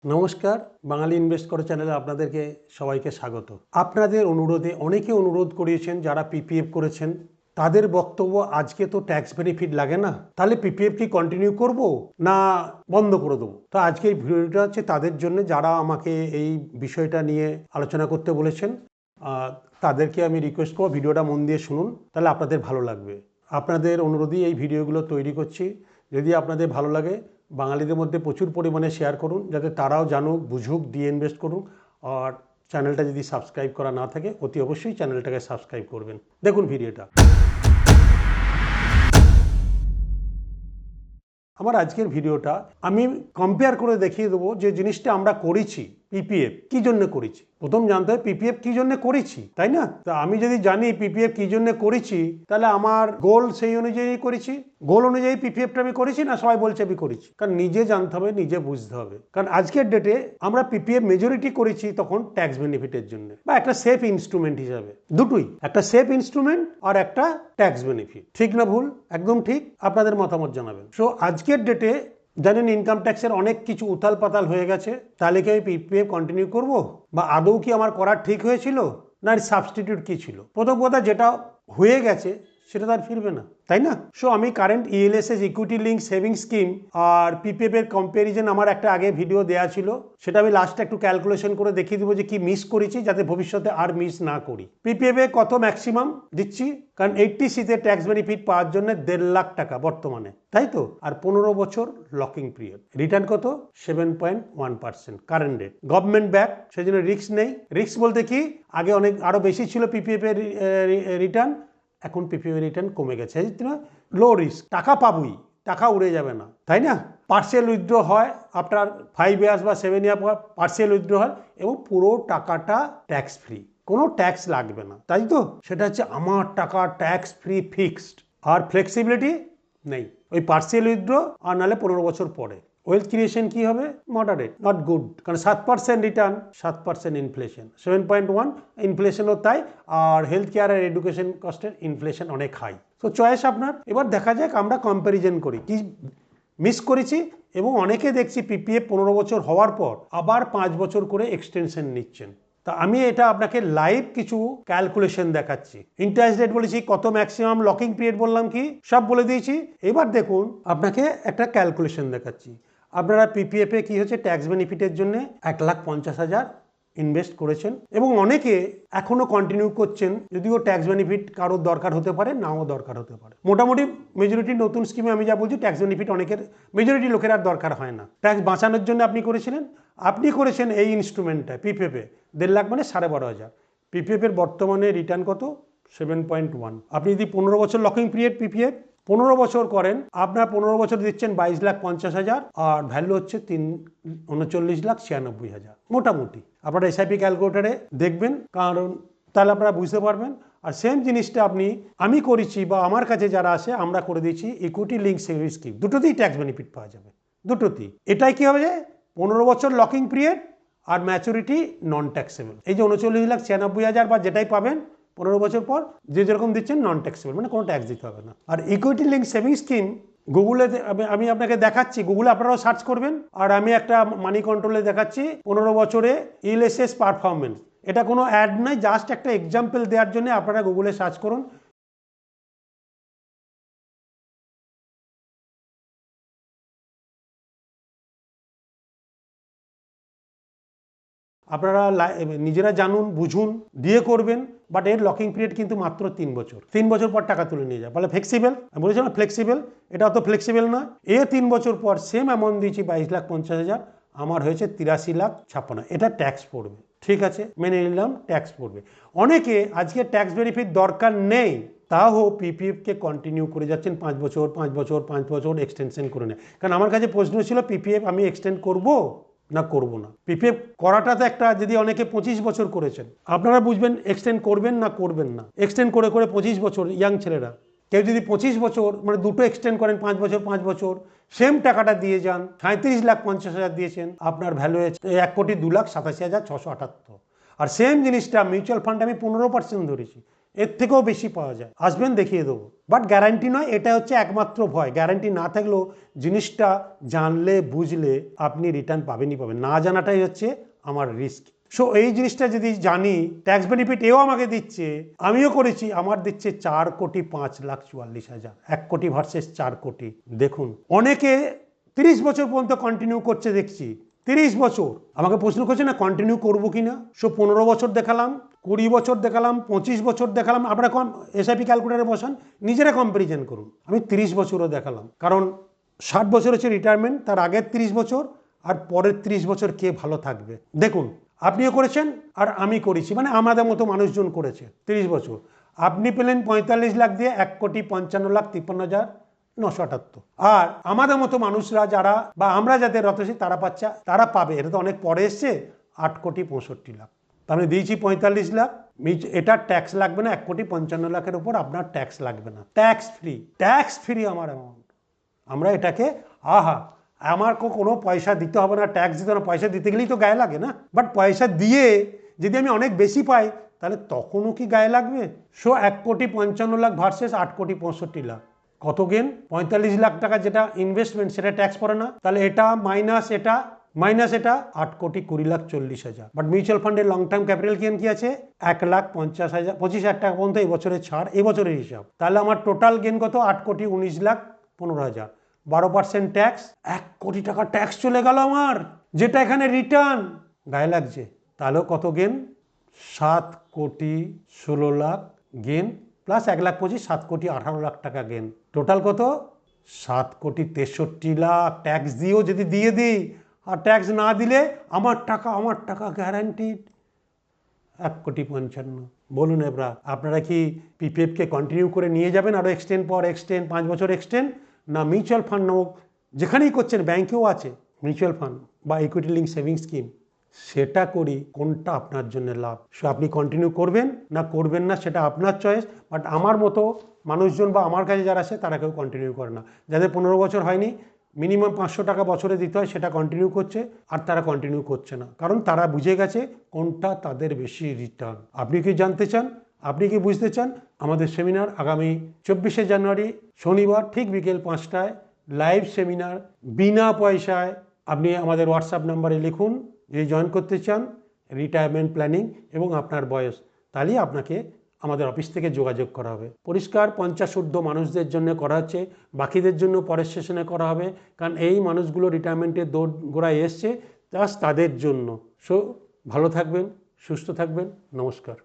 নমস্কার, বাঙালি ইনভেস্ট করে চ্যানেলে আপনাদেরকে সবাইকে স্বাগত। আপনাদের অনুরোধে অনেকে অনুরোধ করিয়েছেন যারা পিপিএফ করেছেন, তাদের বক্তব্য আজকে তো ট্যাক্স বেনিফিট লাগে না, তাহলে পিপিএফ কি কন্টিনিউ করব না বন্ধ করে দেবো? তো আজকের ভিডিওটা হচ্ছে তাদের জন্য যারা আমাকে এই বিষয়টা নিয়ে আলোচনা করতে বলেছেন। তাদেরকে আমি রিকোয়েস্ট করব ভিডিওটা মন দিয়ে শুনুন, তাহলে আপনাদের ভালো লাগবে। আপনাদের অনুরোধেই এই ভিডিওগুলো তৈরি করছি। যদি আপনাদের ভালো লাগে, বাঙালিদের মধ্যে প্রচুর পরিমাণে শেয়ার করুন, যাতে তারাও জানুক, বুঝুক, দিয়ে ইনভেস্ট করুন। আর চ্যানেলটা যদি সাবস্ক্রাইব করা না থাকে, অতি অবশ্যই চ্যানেলটাকে সাবস্ক্রাইব করবেন। দেখুন ভিডিওটা। আমার আজকের ভিডিওটা আমি কম্পেয়ার করে দেখিয়ে দেবো যে জিনিসটা আমরা করেছি পিপিএফ কি জন্য করেছি। প্রথম জানতে হবে পিপিএফ কি জন্য করেছি, তাই না? তা আমি যদি জানি পিপিএফ কি জন্য করেছি, তাহলে আমার গোল সেই অনুযায়ী করেছি। গোল অনুযায়ী পিপিএফটা আমি করেছি না সবাই বলছে আমি করেছি? কারণ নিজে জানতে হবে, নিজে বুঝতে হবে। কারণ আজকের ডেটে আমরা পিপিএফ মেজরিটি করেছি তখন ট্যাক্স বেনিফিটের জন্য, বা একটা সেফ ইনস্ট্রুমেন্ট হিসাবে। দুটোই, একটা সেফ ইনস্ট্রুমেন্ট আর একটা ট্যাক্স বেনিফিট। ঠিক না ভুল? একদম ঠিক। আপনাদের মতামত জানাবেন। সো আজকের ডেটে জানেন ইনকাম ট্যাক্সের অনেক কিছু উথাল পাতাল হয়ে গেছে। তাহলে কি আমি পিপিএফ কন্টিনিউ করব, বা আদৌ কি আমার করার ঠিক হয়েছিল, না সাবস্টিটিউট কি ছিল? প্রথম কথা, যেটা হয়ে গেছে সেটা তো আর ফিরবে না, তাই না? সো আমি current ELSS equity linked saving scheme আর পিপিএফ এর কম্প্যারিজন আমার একটা আগে ভিডিও দেওয়া ছিল, সেটা আমি লাস্টে একটু ক্যালকুলেশন করে দেখিয়ে দেবো যে কি মিস করেছি, যাতে ভবিষ্যতে আর মিস না করি। পিপিএফ এ কত ম্যাক্সিমাম দিচ্ছি? কারণ 80সিতে ট্যাক্স বেনিফিট পাওয়ার জন্য 1.5 লাখ টাকা বর্তমানে, তাই তো? আর 15 বছর লকিং পিরিয়ড। রিটার্ন কত? 7.1% কারেন্ট রেট। গভর্নমেন্ট ব্যাক, সেই জন্য রিস্ক নেই। রিস্ক বলতে কি, আগে অনেক আরো বেশি ছিল পিপিএফ এর রিটার্ন, এখন পিপিএফ রিটার্ন কমে গেছে। লো রিস্ক, টাকা পাবই, টাকা উড়ে যাবে না, তাই না? পার্সিয়াল উইথড্র হয় আফটার 5 ইয়ার্স বা 7 ইয়ার পর পার্সিয়াল উইথড্র হয়, এবং পুরো টাকাটা ট্যাক্স ফ্রি, কোনো ট্যাক্স লাগবে না, তাই তো? সেটা হচ্ছে আমার টাকা ট্যাক্স ফ্রি ফিক্সড। আর ফ্লেক্সিবিলিটি নেই, ওই পার্সিয়াল উইথড্র আর নাহলে 15 বছর পরে। ওয়েলথ ক্রিয়েশন কি হবে? Moderate, not good. কারণ 7% রিটার্ন, 7% ইনফ্লেশন, 7.1 ইনফ্লেশনও তাই। আর হেলথ কেয়ার আর এডুকেশন কস্টের ইনফ্লেশন অনেক হাই। তো চয়েস আপনার। এবার দেখা যাক আমরা কম্প্যারিজন করি কি মিস করেছি। এবং অনেকে দেখছি পিপিএফ 15 বছর হওয়ার পর আবার 5 বছর করে এক্সটেনশন নিচ্ছেন। তা আমি এটা আপনাকে লাইভ কিছু ক্যালকুলেশন দেখাচ্ছি। ইন্টারেস্ট রেট বলেছি, কত ম্যাক্সিমাম লকিং পিরিয়ড বললাম, কি সব বলে দিয়েছি। এবার দেখুন, আপনাকে একটা ক্যালকুলেশন দেখাচ্ছি। আপনারা পিপিএফ এ কি হচ্ছে, ট্যাক্স বেনিফিটের জন্য 1,50,000 ইনভেস্ট করেছেন, এবং অনেকে এখনো কন্টিনিউ করছেন, যদিও ট্যাক্স বেনিফিট কারোর দরকার হতে পারে, নাও দরকার হতে পারে। মোটামুটি মেজরিটি নতুন স্কিমে আমি যা বলছি, ট্যাক্স বেনিফিট অনেকের, মেজরিটি লোকের আর দরকার হয় না। ট্যাক্স বাঁচানোর জন্য আপনি করেছেন এই ইনস্ট্রুমেন্টটা পিপিএফ এ 1.5 লাখ মানে 12,500। পিপিএফ এর বর্তমানে রিটার্ন কত? 7.1। আপনি যদি 15 বছর লকিং পিরিয়ড পিপিএফ 15 বছর করেন, আপনার 15 বছর দিচ্ছেন 22,50,000, আর ভ্যালু হচ্ছে 39,96,000 মোটামুটি। আপনারা এসআইপি ক্যালকুলেটারে দেখবেন, কারণ তাহলে আপনারা বুঝতে পারবেন। আর সেম জিনিসটা আমি করেছি, বা আমার কাছে যারা আসে আমরা করে দিয়েছি ইকুইটি লিঙ্ক সেভিং স্কিম, দুটোতেই ট্যাক্স বেনিফিট পাওয়া যাবে, দুটোতেই। এটাই কি হবে, 15 বছর লকিং পিরিয়ড আর ম্যাচুরিটি নন ট্যাক্সেবল। এই যে 39,96,000 বা যেটাই পাবেন 15 বছর পর, যে যেরকম দিচ্ছেন নন ট্যাক্সেবল, মানে কোনো ট্যাক্স দিতে হবে না। আর ইকুইটি লিঙ্ক সেভিং স্কিম গুগলে আমি আপনাকে দেখাচ্ছি, গুগলে আপনারাও সার্চ করবেন। আর আমি একটা মানি কন্ট্রোলে দেখাচ্ছি 15 বছরে ইএলএসএস পারফরমেন্স। এটা কোনো অ্যাড নয়, জাস্ট একটা এক্সাম্পল দেওয়ার জন্য আপনারা গুগলে সার্চ করুন। আপনারা নিজেরা জানুন, বুঝুন, দিয়ে করবেন। বাট এর লকিং পিরিয়ড কিন্তু মাত্র 3 বছর। 3 বছর পর টাকা তুলে নিয়ে যায়, বলে ফ্লেক্সিবল। আমি বলেছিলাম ফ্লেক্সিবল, এটা অত ফ্লেক্সিবল না। 3 বছর পর সেম অ্যামাউন্ট দিয়েছি 22,50,000, আমার হয়েছে 83,56,000। এটা ট্যাক্স পড়বে, ঠিক আছে, মেনে নিলাম ট্যাক্স পড়বে। অনেকে আজকে ট্যাক্স বেনিফিট দরকার নেই, তাও পিপিএফ কে কন্টিনিউ করে যাচ্ছেন 5 বছর 5 বছর 5 বছর এক্সটেনশন করে নেয়। কারণ আমার কাছে প্রশ্ন ছিল, পিপিএফ আমি এক্সটেন্ড করব না করব না। পিপিএফ করাটা তো একটা, যদি অনেকে 25 বছর করেছেন, আপনারা বুঝবেন এক্সটেন্ড করবেন না করবেন না। এক্সটেন্ড করে 25 বছর, ইয়াং ছেলেরা, কেউ যদি 25 বছর মানে দুটো এক্সটেন্ড করেন, 5 বছর 5 বছর, সেম টাকাটা দিয়ে যান, 37,50,000 দিয়েছেন, আপনার ভ্যালু হয়েছে 1,02,87,678। আর সেম জিনিসটা মিউচুয়াল ফান্ড আমি 15% ধরেছি, এর থেকেও বেশি পাওয়া যায়, আসবেন দেখিয়ে দেবো। বাট গ্যারান্টি নয়, এটা হচ্ছে একমাত্র ভয়। গ্যারান্টি না থাকলেও জিনিসটা জানলে বুঝলে আপনি রিটার্ন পাবেনই পাবেন, না জানাটাই হচ্ছে আমার রিস্ক। সো এই জিনিসটা যদি জানি, ট্যাক্স বেনিফিট এও আমাকে দিচ্ছে, আমিও করেছি, আমার দিচ্ছে 4,05,44,000, 1 কোটি ভার্সেস 4 কোটি। দেখুন অনেকে 30 বছর পর্যন্ত কন্টিনিউ করছে দেখছি, 30 বছর। আমাকে প্রশ্ন করছে না কন্টিনিউ করবো কিনা। সো 15 বছর দেখালাম, 20 বছর দেখালাম, 25 বছর দেখালাম। আপনারা এসআইপি ক্যালকুলেটারে বসান, নিজেরা কম্পারিজন করুন। আমি 30 বছরও দেখালাম, কারণ 60 বছর হচ্ছে রিটায়ারমেন্ট, তার আগের 30 বছর আর পরের 30 বছর কে ভালো থাকবে। দেখুন আপনিও করেছেন আর আমি করেছি, মানে আমাদের মতো মানুষজন করেছে 30 বছর। আপনি পেলেন 45 লাখ দিয়ে 1,55,53,978। আর আমাদের মতো মানুষরা যারা, বা আমরা যাদের রতসী, তারা পাচ্ছে, তারা পাবে, এটা তো অনেক পরে এসছে, 8,65,00,000। তাহলে দিয়েছি 45 লাখ, এটা ট্যাক্স লাগবে না। 1,55,00,000 উপর আপনার ট্যাক্স লাগবে না, ট্যাক্স ফ্রি আমার অ্যামাউন্ট। আমরা এটাকে আহা, আমার কোনো পয়সা দিতে হবে না, ট্যাক্স দিতে হবে না। পয়সা দিতে গেলেই তো গায়ে লাগে না, বাট পয়সা দিয়ে যদি আমি অনেক বেশি পাই তাহলে তখনও কি গায়ে লাগবে। সো 1,55,00,000 ভার্সেস 8,65,00,000, কত গেন? 45 লাখ টাকা যেটা ইনভেস্টমেন্ট, সেটা ট্যাক্স পড়ে না। তাহলে এটা মাইনাস এটা, 8,20,40,000। বাট মিউচুয়াল ফান্ডের লং টার্ম ক্যাপিটাল গেইন কি আছে? 1,50,000, 25,000 টাকা পর্যন্ত এই বছরের ছাড়, এই বছরের হিসাব। তাহলে আমার টোটাল গেন কত? 8,19,15,000। 12% ট্যাক্স, 1 কোটি টাকা ট্যাক্স চলে গেল আমার, যেটা এখানে রিটার্ন গায়ে লাগছে। তাহলেও কত গেন? 7,16,00,000 গেন, প্লাস 1,25,000, 7,18,00,000 টাকা গেন। টোটাল কত? 7,63,00,000 ট্যাক্স দিয়েও যদি দিয়ে দিই, আর ট্যাক্স না দিলে আমার টাকা গ্যারান্টিড 1,55,00,000। বলুন এবার আপনারা কি পিপিএফকে কন্টিনিউ করে নিয়ে যাবেন আরও এক্সটেন্ড, 5 বছর এক্সটেন্ড, না মিউচুয়াল ফান্ড হোক, যেখানেই করছেন, ব্যাংকেও আছে মিউচুয়াল ফান্ড বা ইকুইটি লিঙ্ক সেভিং স্কিম, সেটা করি, কোনটা আপনার জন্য লাভ। সো আপনি কন্টিনিউ করবেন না করবেন না সেটা আপনার চয়েস। বাট আমার মতো মানুষজন বা আমার কাছে যারা আছে তারা কেউ কন্টিনিউ করে না। যাদের 15 বছর হয়নি, মিনিমাম 500 টাকা বছরে দিতে হয়, সেটা কন্টিনিউ করছে, আর তারা কন্টিনিউ করছে না, কারণ তারা বুঝে গেছে কোনটা তাদের বেশি রিটার্ন। আপনি কি জানতে চান? আপনি কি বুঝতে চান? আমাদের সেমিনার আগামী 24শে জানুয়ারি শনিবার ঠিক বিকেল 5টায়, লাইভ সেমিনার, বিনা পয়সায়। আপনি আমাদের হোয়াটসঅ্যাপ নাম্বারে লিখুন যে জয়েন করতে চান, রিটায়ারমেন্ট প্ল্যানিং এবং আপনার বয়স, তাহলেই আপনাকে আমাদের অফিস থেকে যোগাযোগ করা হবে। পরিষ্কার 50 ঊর্ধ্ব মানুষদের জন্য করা হচ্ছে, বাকিদের জন্য পরের সেশনে করা হবে, কারণ এই মানুষগুলো রিটায়ারমেন্টের দৌড় গোড়ায় এসছে, জাস্ট তাদের জন্য। সো ভালো থাকবেন, সুস্থ থাকবেন, নমস্কার।